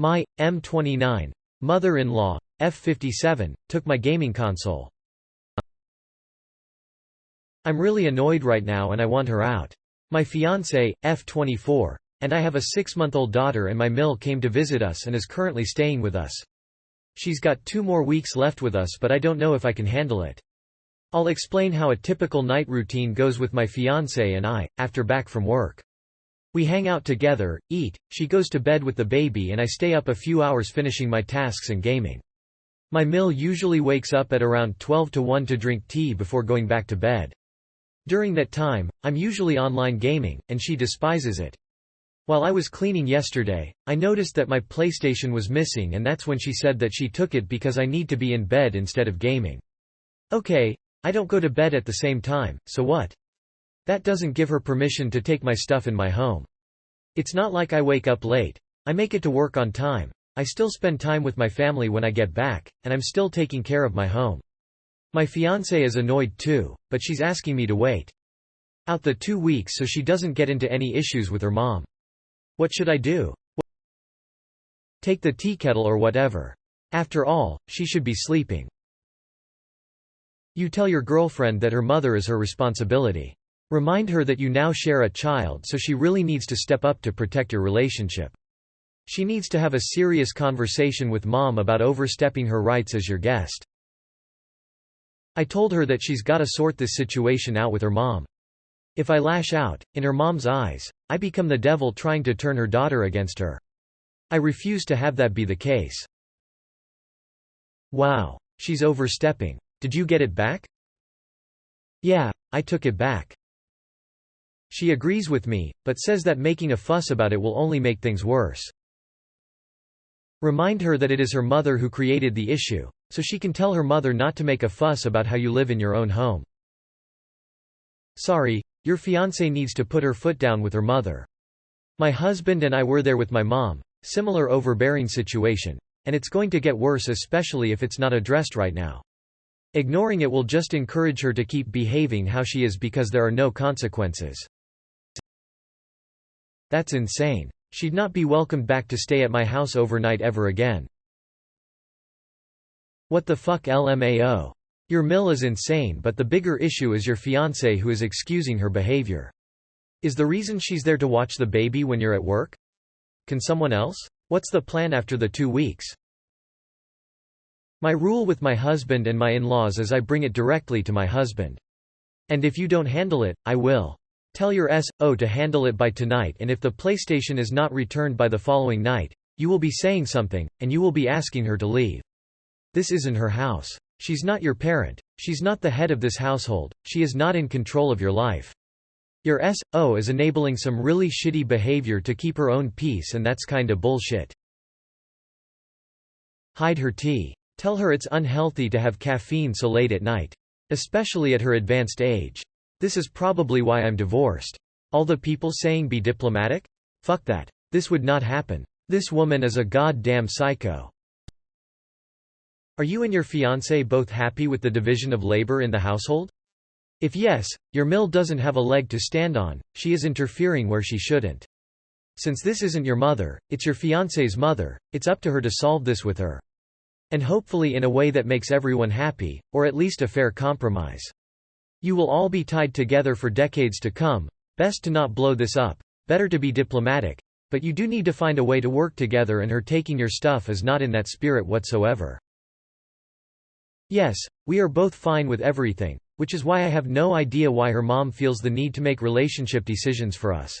My M29 mother-in-law, F57, took my gaming console. I'm really annoyed right now and I want her out. My fiancé, F24, and I have a 6-month-old daughter, and my mill came to visit us and is currently staying with us. She's got 2 more weeks left with us, but I don't know if I can handle it. I'll explain how a typical night routine goes with my fiancé and I, after back from work. We hang out together, eat, she goes to bed with the baby, and I stay up a few hours finishing my tasks and gaming. My mill usually wakes up at around 12 to 1 to drink tea before going back to bed. During that time, I'm usually online gaming, and she despises it. While I was cleaning yesterday, I noticed that my PlayStation was missing, and that's when she said that she took it because I need to be in bed instead of gaming. Okay, I don't go to bed at the same time, so what? That doesn't give her permission to take my stuff in my home. It's not like I wake up late. I make it to work on time. I still spend time with my family when I get back, and I'm still taking care of my home. My fiancé is annoyed too, but she's asking me to wait out the 2 weeks so she doesn't get into any issues with her mom. What should I do? Take the tea kettle or whatever. After all, she should be sleeping. You tell your girlfriend that her mother is her responsibility. Remind her that you now share a child, so she really needs to step up to protect your relationship. She needs to have a serious conversation with mom about overstepping her rights as your guest. I told her that she's gotta sort this situation out with her mom. If I lash out, in her mom's eyes, I become the devil trying to turn her daughter against her. I refuse to have that be the case. Wow, she's overstepping. Did you get it back? Yeah, I took it back. She agrees with me, but says that making a fuss about it will only make things worse. Remind her that it is her mother who created the issue, so she can tell her mother not to make a fuss about how you live in your own home. Sorry, your fiancé needs to put her foot down with her mother. My husband and I were there with my mom, similar overbearing situation, and it's going to get worse, especially if it's not addressed right now. Ignoring it will just encourage her to keep behaving how she is because there are no consequences. That's insane. She'd not be welcomed back to stay at my house overnight ever again. What the fuck, LMAO? Your mill is insane, but the bigger issue is your fiancé who is excusing her behavior. Is the reason she's there to watch the baby when you're at work? Can someone else? What's the plan after the 2 weeks? My rule with my husband and my in-laws is I bring it directly to my husband. And if you don't handle it, I will. Tell your S.O. to handle it by tonight, and if the PlayStation is not returned by the following night, you will be saying something, and you will be asking her to leave. This isn't her house. She's not your parent. She's not the head of this household. She is not in control of your life. Your S.O. is enabling some really shitty behavior to keep her own peace, and that's kinda bullshit. Hide her tea. Tell her it's unhealthy to have caffeine so late at night. Especially at her advanced age. This is probably why I'm divorced. All the people saying be diplomatic? Fuck that. This would not happen. This woman is a goddamn psycho. Are you and your fiancé both happy with the division of labor in the household? If yes, your mill doesn't have a leg to stand on. She is interfering where she shouldn't. Since this isn't your mother, it's your fiancé's mother, it's up to her to solve this with her. And hopefully in a way that makes everyone happy, or at least a fair compromise. You will all be tied together for decades to come. Best to not blow this up. Better to be diplomatic. But you do need to find a way to work together, and her taking your stuff is not in that spirit whatsoever. Yes, we are both fine with everything, which is why I have no idea why her mom feels the need to make relationship decisions for us.